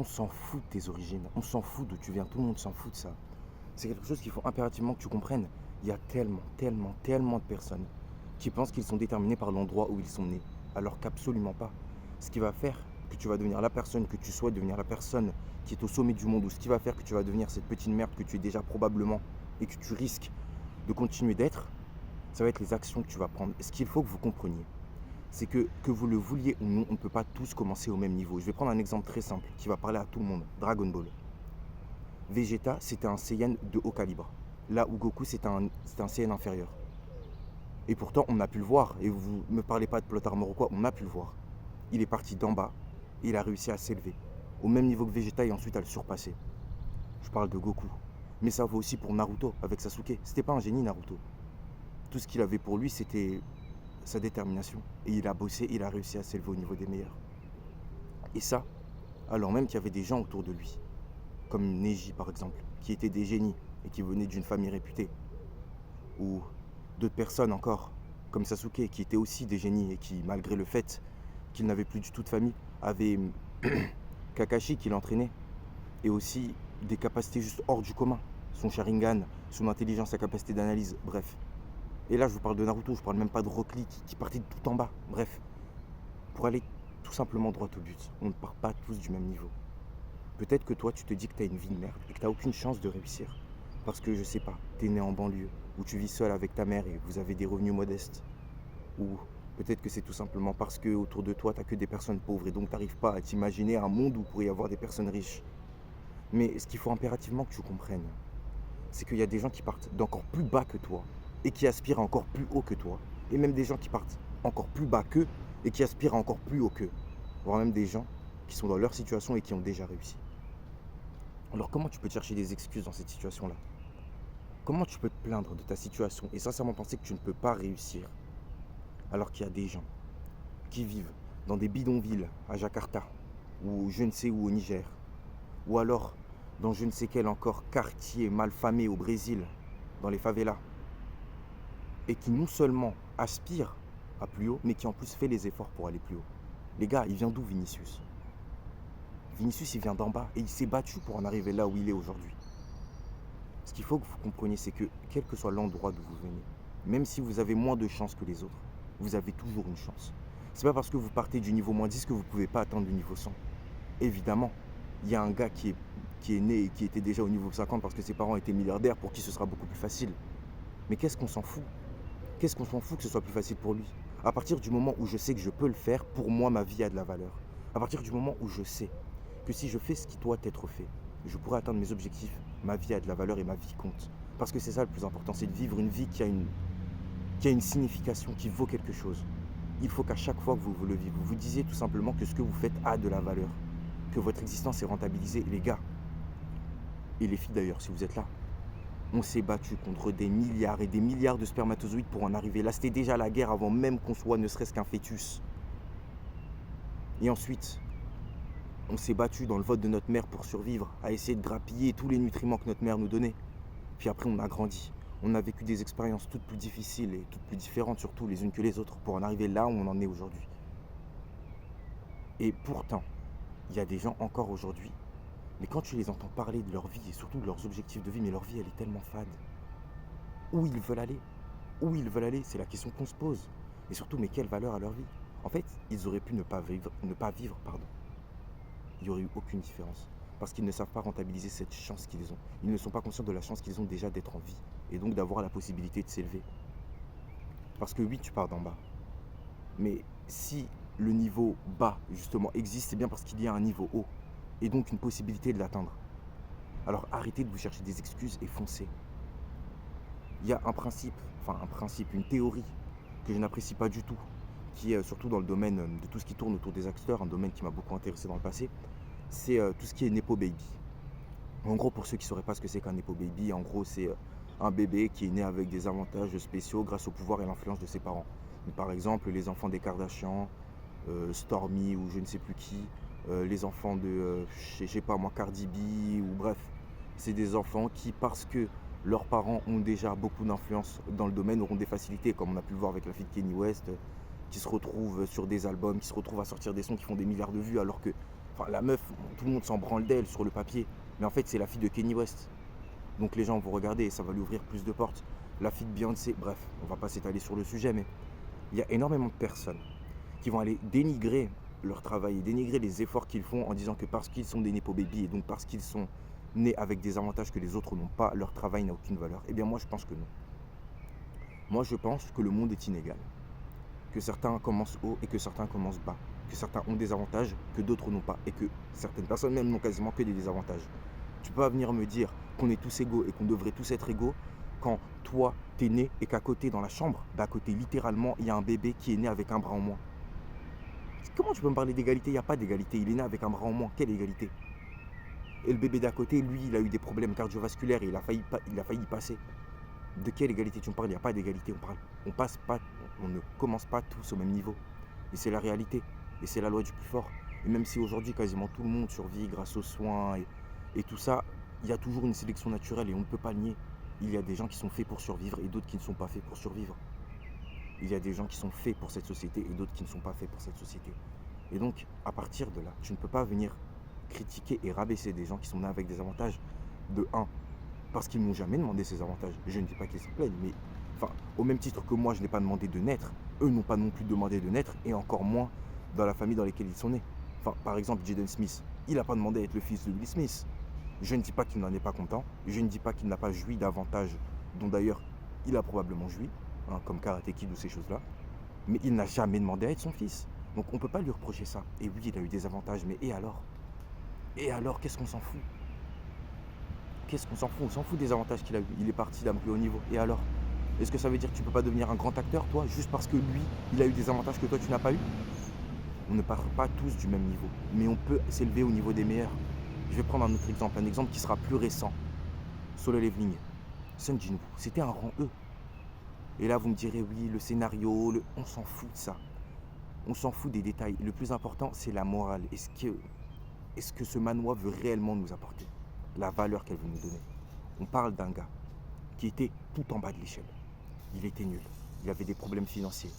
on s'en fout de tes origines, on s'en fout d'où tu viens, tout le monde s'en fout de ça. C'est quelque chose qu'il faut impérativement que tu comprennes. Il y a tellement de personnes qui pensent qu'ils sont déterminés par l'endroit où ils sont nés, alors qu'absolument pas. Ce qui va faire que tu vas devenir la personne que tu souhaites devenir, la personne qui est au sommet du monde, ou ce qui va faire que tu vas devenir cette petite merde que tu es déjà probablement et que tu risques de continuer d'être, ça va être les actions que tu vas prendre. Ce qu'il faut que vous compreniez, c'est que vous le vouliez ou non, on ne peut pas tous commencer au même niveau. Je vais prendre un exemple très simple qui va parler à tout le monde. Dragon Ball. Vegeta, c'était un Saiyan de haut calibre. Là où Goku, c'était un Saiyan inférieur. Et pourtant, on a pu le voir. Et vous ne me parlez pas de plot armor ou quoi, on a pu le voir. Il est parti d'en bas et il a réussi à s'élever. Au même niveau que Vegeta et ensuite à le surpasser. Je parle de Goku. Mais ça vaut aussi pour Naruto avec Sasuke. C'était pas un génie, Naruto. Tout ce qu'il avait pour lui, c'était sa détermination. Et il a bossé, il a réussi à s'élever au niveau des meilleurs. Et ça, alors même qu'il y avait des gens autour de lui, comme Neji par exemple, qui étaient des génies et qui venaient d'une famille réputée. Ou d'autres personnes encore, comme Sasuke, qui étaient aussi des génies et qui, malgré le fait qu'il n'avait plus du tout de famille, avait Kakashi qui l'entraînait. Et aussi des capacités juste hors du commun. Son Sharingan, son intelligence, sa capacité d'analyse, bref. Et là, je vous parle de Naruto, je parle même pas de Rock Lee qui partait de tout en bas. Bref, pour aller tout simplement droit au but, on ne part pas tous du même niveau. Peut-être que toi, tu te dis que tu as une vie de merde et que tu n'as aucune chance de réussir. Parce que, je sais pas, tu es né en banlieue, ou tu vis seul avec ta mère et vous avez des revenus modestes. Ou peut-être que c'est tout simplement parce que autour de toi, tu n'as que des personnes pauvres et donc tu n'arrives pas à t'imaginer un monde où il pourrait y avoir des personnes riches. Mais ce qu'il faut impérativement que tu comprennes, c'est qu'il y a des gens qui partent d'encore plus bas que toi et qui aspirent à encore plus haut que toi. Et même des gens qui partent encore plus bas qu'eux et qui aspirent à encore plus haut qu'eux. Voire même des gens qui sont dans leur situation et qui ont déjà réussi. Alors comment tu peux te chercher des excuses dans cette situation-là? Comment tu peux te plaindre de ta situation et sincèrement penser que tu ne peux pas réussir alors qu'il y a des gens qui vivent dans des bidonvilles à Jakarta ou je ne sais où au Niger ou alors dans je ne sais quel encore quartier malfamé au Brésil, dans les favelas, et qui non seulement aspirent à plus haut, mais qui en plus fait les efforts pour aller plus haut. Les gars, il vient d'où Vinicius? Vinicius, il vient d'en bas et il s'est battu pour en arriver là où il est aujourd'hui. Ce qu'il faut que vous compreniez, c'est que quel que soit l'endroit d'où vous venez, même si vous avez moins de chance que les autres, vous avez toujours une chance. C'est pas parce que vous partez du niveau moins 10 que vous ne pouvez pas atteindre le niveau 100. Évidemment, il y a un gars qui est né et qui était déjà au niveau 50 parce que ses parents étaient milliardaires, pour qui ce sera beaucoup plus facile. Mais qu'est-ce qu'on s'en fout? Qu'est-ce qu'on s'en fout que ce soit plus facile pour lui? À partir du moment où je sais que je peux le faire, pour moi, ma vie a de la valeur. À partir du moment où je sais que si je fais ce qui doit être fait, je pourrai atteindre mes objectifs, ma vie a de la valeur et ma vie compte. Parce que c'est ça le plus important, c'est de vivre une vie qui a une signification, qui vaut quelque chose. Il faut qu'à chaque fois que vous le vivez, vous vous disiez tout simplement que ce que vous faites a de la valeur. Que votre existence est rentabilisée. Les gars, et les filles d'ailleurs, si vous êtes là, on s'est battu contre des milliards et des milliards de spermatozoïdes pour en arriver là. C'était déjà la guerre avant même qu'on soit ne serait-ce qu'un fœtus. Et ensuite, on s'est battu dans le ventre de notre mère pour survivre, à essayer de grappiller tous les nutriments que notre mère nous donnait. Puis après, on a grandi. On a vécu des expériences toutes plus difficiles et toutes plus différentes, surtout les unes que les autres, pour en arriver là où on en est aujourd'hui. Et pourtant, il y a des gens encore aujourd'hui, mais quand tu les entends parler de leur vie et surtout de leurs objectifs de vie, mais leur vie elle est tellement fade. Où ils veulent aller? Où ils veulent aller, c'est la question qu'on se pose. Et surtout, mais quelle valeur à leur vie? En fait, ils auraient pu ne pas vivre, pardon. Il n'y aurait eu aucune différence. Parce qu'ils ne savent pas rentabiliser cette chance qu'ils ont. Ils ne sont pas conscients de la chance qu'ils ont déjà d'être en vie. Et donc d'avoir la possibilité de s'élever. Parce que oui, tu pars d'en bas. Mais si le niveau bas, justement, existe, c'est bien parce qu'il y a un niveau haut. Et donc une possibilité de l'atteindre. Alors arrêtez de vous chercher des excuses et foncez. Il y a un principe, une théorie que je n'apprécie pas du tout, qui est surtout dans le domaine de tout ce qui tourne autour des acteurs, un domaine qui m'a beaucoup intéressé dans le passé, c'est tout ce qui est Nepo Baby. En gros, pour ceux qui ne sauraient pas ce que c'est qu'un Nepo Baby, en gros, c'est un bébé qui est né avec des avantages spéciaux grâce au pouvoir et l'influence de ses parents. Donc, par exemple, les enfants des Kardashian, Stormy ou je ne sais plus qui, les enfants de, je sais pas moi, Cardi B, ou bref, c'est des enfants qui, parce que leurs parents ont déjà beaucoup d'influence dans le domaine, auront des facilités, comme on a pu le voir avec la fille de Kanye West, qui se retrouvent sur des albums, qui se retrouvent à sortir des sons qui font des milliards de vues, alors que Enfin, la meuf, tout le monde s'en branle d'elle sur le papier. Mais en fait, c'est la fille de Kanye West. Donc les gens vont regarder et ça va lui ouvrir plus de portes. La fille de Beyoncé, bref, on va pas s'étaler sur le sujet, mais il y a énormément de personnes qui vont aller dénigrer leur travail et dénigrer les efforts qu'ils font en disant que parce qu'ils sont des nepo baby et donc parce qu'ils sont nés avec des avantages que les autres n'ont pas, leur travail n'a aucune valeur. Eh bien moi je pense que non. Moi je pense que le monde est inégal. Que certains commencent haut et que certains commencent bas. Que certains ont des avantages que d'autres n'ont pas. Et que certaines personnes même n'ont quasiment que des désavantages. Tu peux pas venir me dire qu'on est tous égaux et qu'on devrait tous être égaux quand toi t'es né et qu'à côté dans la chambre, d'à côté littéralement il y a un bébé qui est né avec un bras en moins. Comment tu peux me parler d'égalité? Il n'y a pas d'égalité, il est né avec un bras en moins, quelle égalité? Et le bébé d'à côté, lui, il a eu des problèmes cardiovasculaires et il a failli y passer. De quelle égalité tu me parles? Il n'y a pas d'égalité, on ne commence pas tous au même niveau. Et c'est la réalité, et c'est la loi du plus fort. Et même si aujourd'hui quasiment tout le monde survit grâce aux soins et tout ça, il y a toujours une sélection naturelle et on ne peut pas le nier. Il y a des gens qui sont faits pour survivre et d'autres qui ne sont pas faits pour survivre. Il y a des gens qui sont faits pour cette société et d'autres qui ne sont pas faits pour cette société. Et donc, à partir de là, tu ne peux pas venir critiquer et rabaisser des gens qui sont nés avec des avantages. De un, parce qu'ils n'ont jamais demandé ces avantages. Je ne dis pas qu'ils s'en plaignent, mais au même titre que moi, je n'ai pas demandé de naître, eux n'ont pas non plus demandé de naître, et encore moins dans la famille dans laquelle ils sont nés. Par exemple, Jaden Smith, il n'a pas demandé à être le fils de Will Smith. Je ne dis pas qu'il n'en est pas content, je ne dis pas qu'il n'a pas joui d'avantages dont d'ailleurs il a probablement joui, comme Karate Kid ou ces choses-là, mais il n'a jamais demandé à être son fils. Donc on ne peut pas lui reprocher ça. Et oui, il a eu des avantages, mais et alors? Et alors, qu'est-ce qu'on s'en fout? Qu'est-ce qu'on s'en fout? On s'en fout des avantages qu'il a eu. Il est parti d'un plus haut niveau. Et alors? Est-ce que ça veut dire que tu ne peux pas devenir un grand acteur, toi, juste parce que lui, il a eu des avantages que toi, tu n'as pas eu? On ne part pas tous du même niveau, mais on peut s'élever au niveau des meilleurs. Je vais prendre un autre exemple, un exemple qui sera plus récent. Solo Leveling, Sun Jinwoo, c'était un rang E. Et là, vous me direz, oui, le scénario, on s'en fout de ça. On s'en fout des détails. Le plus important, c'est la morale. Est-ce que ce manoir veut réellement nous apporter la valeur qu'elle veut nous donner? On parle d'un gars qui était tout en bas de l'échelle. Il était nul. Il avait des problèmes financiers.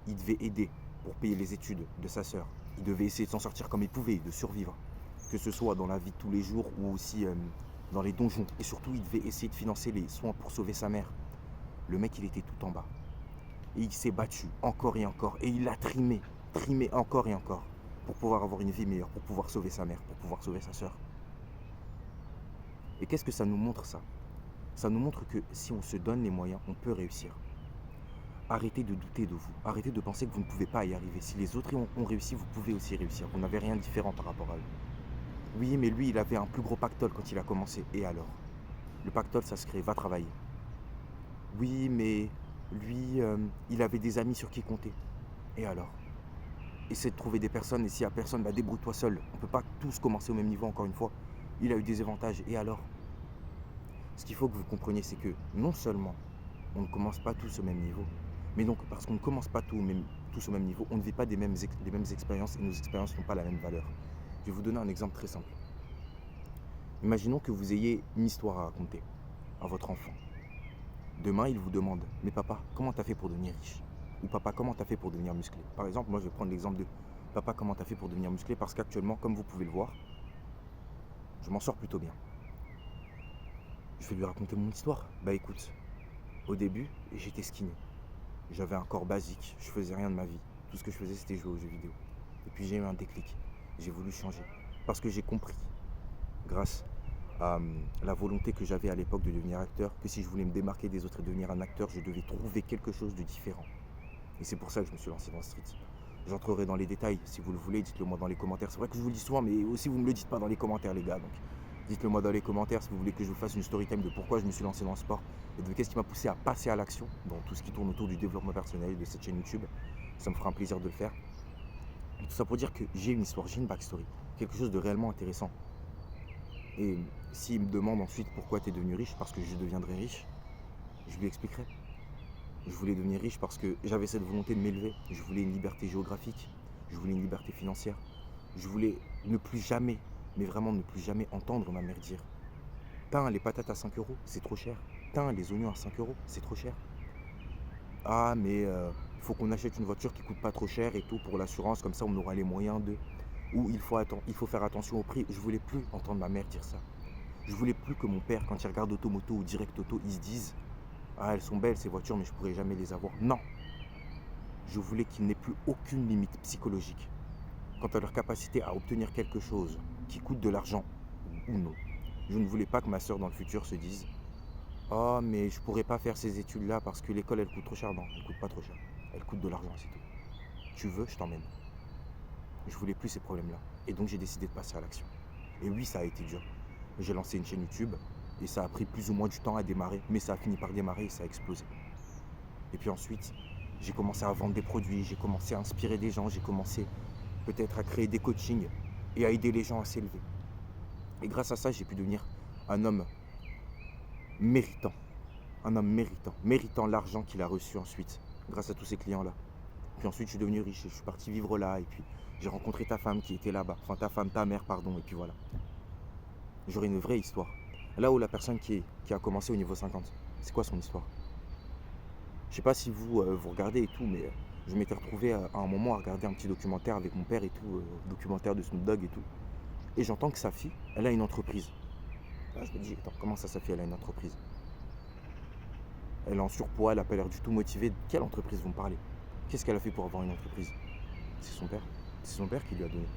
Il devait aider pour payer les études de sa sœur. Il devait essayer de s'en sortir comme il pouvait, de survivre. Que ce soit dans la vie de tous les jours ou aussi dans les donjons. Et surtout, il devait essayer de financer les soins pour sauver sa mère. Le mec, il était tout en bas. Et il s'est battu encore et encore. Et il a trimé encore et encore. Pour pouvoir avoir une vie meilleure, pour pouvoir sauver sa mère, pour pouvoir sauver sa sœur. Et qu'est-ce que ça nous montre, ça? Ça nous montre que si on se donne les moyens, on peut réussir. Arrêtez de douter de vous. Arrêtez de penser que vous ne pouvez pas y arriver. Si les autres ont réussi, vous pouvez aussi réussir. Vous n'avez rien de différent par rapport à eux. Oui, mais lui, il avait un plus gros pactole quand il a commencé. Et alors? Le pactole, ça se crée. Va travailler. Oui, mais lui, il avait des amis sur qui compter. Et alors? Essaie de trouver des personnes. Et s'il n'y a personne, débrouille-toi seul. On ne peut pas tous commencer au même niveau, encore une fois. Il a eu des avantages. Et alors? Ce qu'il faut que vous compreniez, c'est que non seulement on ne commence pas tous au même niveau, mais donc parce qu'on ne commence pas tous au même niveau, on ne vit pas les mêmes expériences et nos expériences n'ont pas la même valeur. Je vais vous donner un exemple très simple. Imaginons que vous ayez une histoire à raconter à votre enfant. Demain, il vous demande « Mais papa, comment t'as fait pour devenir riche ?» Ou « Papa, comment t'as fait pour devenir musclé ?» Par exemple, moi je vais prendre l'exemple de « Papa, comment t'as fait pour devenir musclé ?» Parce qu'actuellement, comme vous pouvez le voir, je m'en sors plutôt bien. Je vais lui raconter mon histoire. Écoute, au début, j'étais skinny. J'avais un corps basique, je faisais rien de ma vie. Tout ce que je faisais, c'était jouer aux jeux vidéo. Et puis j'ai eu un déclic. J'ai voulu changer. Parce que j'ai compris, grâce à la volonté que j'avais à l'époque de devenir acteur, que si je voulais me démarquer des autres et devenir un acteur, je devais trouver quelque chose de différent. Et c'est pour ça que je me suis lancé dans le street. J'entrerai dans les détails, si vous le voulez, dites-le moi dans les commentaires. C'est vrai que je vous le dis souvent, mais aussi vous ne me le dites pas dans les commentaires, les gars. Donc dites-le moi dans les commentaires si vous voulez que je vous fasse une story time de pourquoi je me suis lancé dans le sport et de qu'est-ce qui m'a poussé à passer à l'action dans tout ce qui tourne autour du développement personnel de cette chaîne YouTube. Ça me fera un plaisir de le faire. Et tout ça pour dire que j'ai une histoire, j'ai une backstory, quelque chose de réellement intéressant. Et s'il me demande ensuite pourquoi tu es devenu riche, parce que je deviendrai riche, je lui expliquerai. Je voulais devenir riche parce que j'avais cette volonté de m'élever. Je voulais une liberté géographique, je voulais une liberté financière. Je voulais ne plus jamais, mais vraiment ne plus jamais entendre ma mère dire « Tain, les patates à 5 euros, c'est trop cher. Tain, les oignons à 5 euros, c'est trop cher. Ah, mais il faut qu'on achète une voiture qui coûte pas trop cher et tout pour l'assurance, comme ça on aura les moyens de... » ou il faut faire attention au prix. Je voulais plus entendre ma mère dire ça. Je voulais plus que mon père, quand il regarde Automoto ou Direct Auto, il se dise ah, elles sont belles ces voitures, mais je pourrais jamais les avoir. Non, je voulais qu'il n'ait plus aucune limite psychologique quant à leur capacité à obtenir quelque chose qui coûte de l'argent ou non. Je ne voulais pas que ma soeur dans le futur se dise oh, mais je pourrais pas faire ces études-là parce que l'école elle coûte trop cher. Non, elle coûte pas trop cher. Elle coûte de l'argent, c'est tout. Tu veux, je t'emmène. Je voulais plus ces problèmes-là. Et donc j'ai décidé de passer à l'action. Et oui, ça a été dur. J'ai lancé une chaîne YouTube et ça a pris plus ou moins du temps à démarrer, mais ça a fini par démarrer et ça a explosé. Et puis ensuite, j'ai commencé à vendre des produits, j'ai commencé à inspirer des gens, j'ai commencé peut-être à créer des coachings et à aider les gens à s'élever. Et grâce à ça, j'ai pu devenir un homme méritant. Un homme méritant l'argent qu'il a reçu ensuite, grâce à tous ces clients-là. Puis ensuite, je suis devenu riche et je suis parti vivre là. Et puis, j'ai rencontré ta femme qui était là-bas. Enfin, ta mère, pardon. Et puis voilà. J'aurais une vraie histoire. Là où la personne qui a commencé au niveau 50, c'est quoi son histoire? Je sais pas si vous regardez et tout, mais je m'étais retrouvé à un moment à regarder un petit documentaire avec mon père et tout, documentaire de Snoop Dogg et tout. Et j'entends que sa fille, elle a une entreprise. Là, je me dis, attends, comment ça, sa fille, elle a une entreprise? Elle est en surpoids, elle n'a pas l'air du tout motivée. De quelle entreprise vous me parlez? Qu'est-ce qu'elle a fait pour avoir une entreprise? C'est son père. C'est son père qui lui a donné.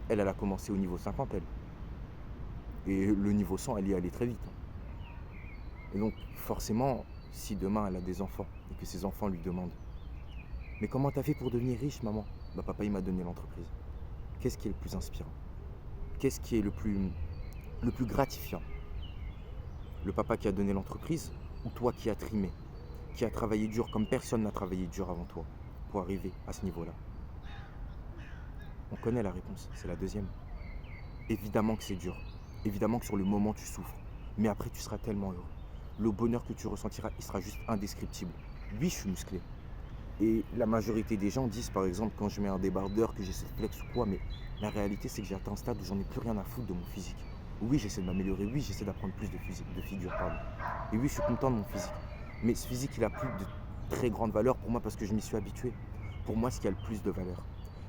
Elle a commencé au niveau 50, elle. Et le niveau 100, elle y est allée très vite. Et donc, forcément, si demain elle a des enfants et que ses enfants lui demandent mais comment t'as fait pour devenir riche, maman? Bah, papa, il m'a donné l'entreprise. Qu'est-ce qui est le plus inspirant? Qu'est-ce qui est le plus gratifiant? Le papa qui a donné l'entreprise ou toi qui as trimé, qui a travaillé dur comme personne n'a travaillé dur avant toi pour arriver à ce niveau-là? On connaît la réponse, c'est la deuxième. Évidemment que c'est dur. Évidemment que sur le moment tu souffres. Mais après tu seras tellement heureux. Le bonheur que tu ressentiras, il sera juste indescriptible. Oui, je suis musclé. Et la majorité des gens disent par exemple quand je mets un débardeur que j'ai cette flex ou quoi, mais la réalité c'est que j'ai atteint un stade où j'en ai plus rien à foutre de mon physique. Oui, j'essaie de m'améliorer, oui, j'essaie d'apprendre plus de figure, pardon. Et oui, je suis content de mon physique. Mais ce physique, il a plus de très grande valeur pour moi parce que je m'y suis habitué. Pour moi, ce qui a le plus de valeur,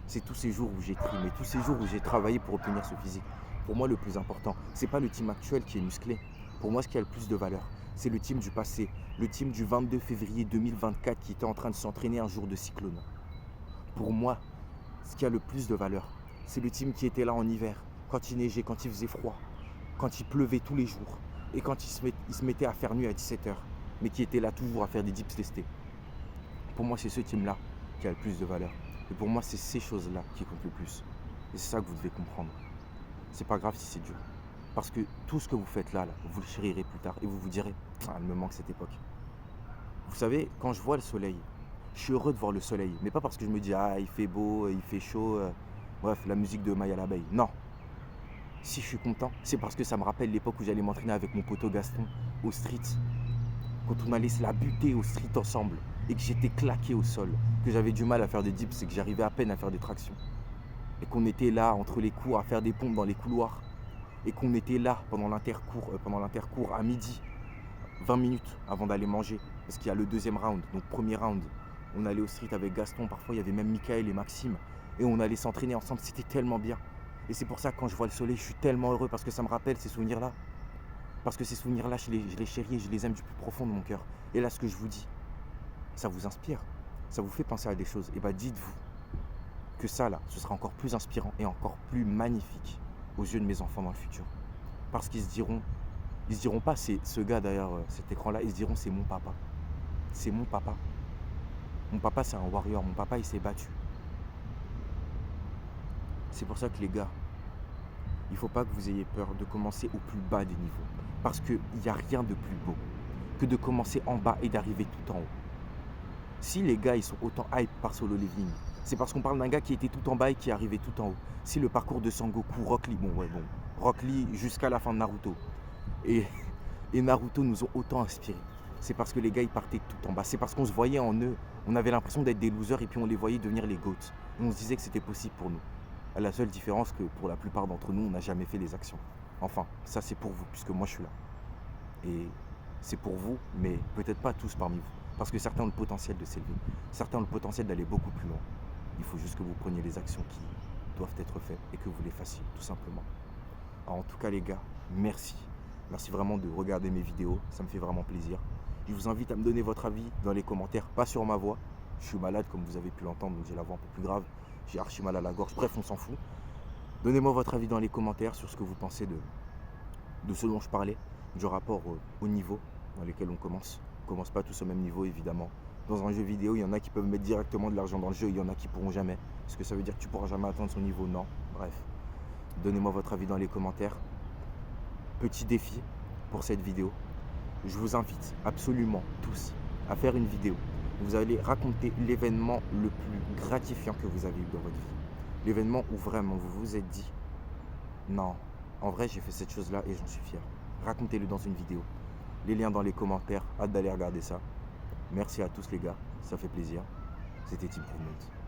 c'est tous ces jours où j'ai trimé, tous ces jours où j'ai travaillé pour obtenir ce physique. Pour moi, le plus important, c'est pas le team actuel qui est musclé. Pour moi, ce qui a le plus de valeur, c'est le team du passé, le team du 22 février 2024 qui était en train de s'entraîner un jour de cyclone. Pour moi, ce qui a le plus de valeur, c'est le team qui était là en hiver, quand il neigeait, quand il faisait froid, quand il pleuvait tous les jours, et quand il se mettait à faire nuit à 17h, mais qui était là toujours à faire des dips testés. Pour moi, c'est ce team-là qui a le plus de valeur. Et pour moi, c'est ces choses-là qui comptent le plus. Et c'est ça que vous devez comprendre. C'est pas grave si c'est dur. Parce que tout ce que vous faites là, vous le chérirez plus tard. Et vous vous direz, ah, il me manque cette époque. Vous savez, quand je vois le soleil, je suis heureux de voir le soleil. Mais pas parce que je me dis, ah, il fait beau, il fait chaud. Bref, la musique de Maya l'abeille. Non. Si je suis content, c'est parce que ça me rappelle l'époque où j'allais m'entraîner avec mon poteau Gaston au street. Quand on allait se la buter au street ensemble et que j'étais claqué au sol, que j'avais du mal à faire des dips et que j'arrivais à peine à faire des tractions. Et qu'on était là entre les cours à faire des pompes dans les couloirs. Et qu'on était là pendant l'intercours à midi, 20 minutes avant d'aller manger. Parce qu'il y a le deuxième round, donc premier round. On allait au street avec Gaston, parfois il y avait même Michael et Maxime. Et on allait s'entraîner ensemble, c'était tellement bien. Et c'est pour ça que quand je vois le soleil, je suis tellement heureux parce que ça me rappelle ces souvenirs-là. Parce que ces souvenirs-là, je les chéris et je les aime du plus profond de mon cœur. Et là, ce que je vous dis, ça vous inspire, ça vous fait penser à des choses. Et bah dites-vous que ça là, ce sera encore plus inspirant et encore plus magnifique aux yeux de mes enfants dans le futur. Parce qu'ils se diront pas c'est ce gars derrière cet écran-là, ils se diront c'est mon papa. C'est mon papa. Mon papa c'est un warrior, mon papa il s'est battu. C'est pour ça que les gars, il ne faut pas que vous ayez peur de commencer au plus bas des niveaux. Parce qu'il n'y a rien de plus beau que de commencer en bas et d'arriver tout en haut. Si les gars ils sont autant hype par Solo Leveling, c'est parce qu'on parle d'un gars qui était tout en bas et qui est arrivé tout en haut. Si le parcours de Sangoku, Rock Lee, Rock Lee jusqu'à la fin de Naruto et Naruto nous ont autant inspirés, c'est parce que les gars ils partaient tout en bas. C'est parce qu'on se voyait en eux, on avait l'impression d'être des losers et puis on les voyait devenir les GOATs. Et on se disait que c'était possible pour nous. À la seule différence que pour la plupart d'entre nous, on n'a jamais fait les actions. Enfin, ça c'est pour vous, puisque moi je suis là. Et c'est pour vous, mais peut-être pas tous parmi vous. Parce que certains ont le potentiel de s'élever. Certains ont le potentiel d'aller beaucoup plus loin. Il faut juste que vous preniez les actions doivent être faits et que vous les fassiez, tout simplement. Alors, en tout cas, les gars, merci. Merci vraiment de regarder mes vidéos, ça me fait vraiment plaisir. Je vous invite à me donner votre avis dans les commentaires, pas sur ma voix. Je suis malade, comme vous avez pu l'entendre, donc j'ai la voix un peu plus grave. J'ai archi mal à la gorge, bref, on s'en fout. Donnez-moi votre avis dans les commentaires sur ce que vous pensez de ce dont je parlais, du rapport au niveau dans lequel on commence. On ne commence pas tous au même niveau, évidemment. Dans un jeu vidéo, il y en a qui peuvent mettre directement de l'argent dans le jeu, il y en a qui pourront jamais. Est-ce que ça veut dire que tu pourras jamais atteindre son niveau? Non. Bref, donnez-moi votre avis dans les commentaires. Petit défi pour cette vidéo. Je vous invite absolument tous à faire une vidéo. Vous allez raconter l'événement le plus gratifiant que vous avez eu dans votre vie. L'événement où vraiment vous vous êtes dit, non, en vrai j'ai fait cette chose-là et j'en suis fier. Racontez-le dans une vidéo. Les liens dans les commentaires, hâte d'aller regarder ça. Merci à tous les gars, ça fait plaisir. C'était Team Improvement.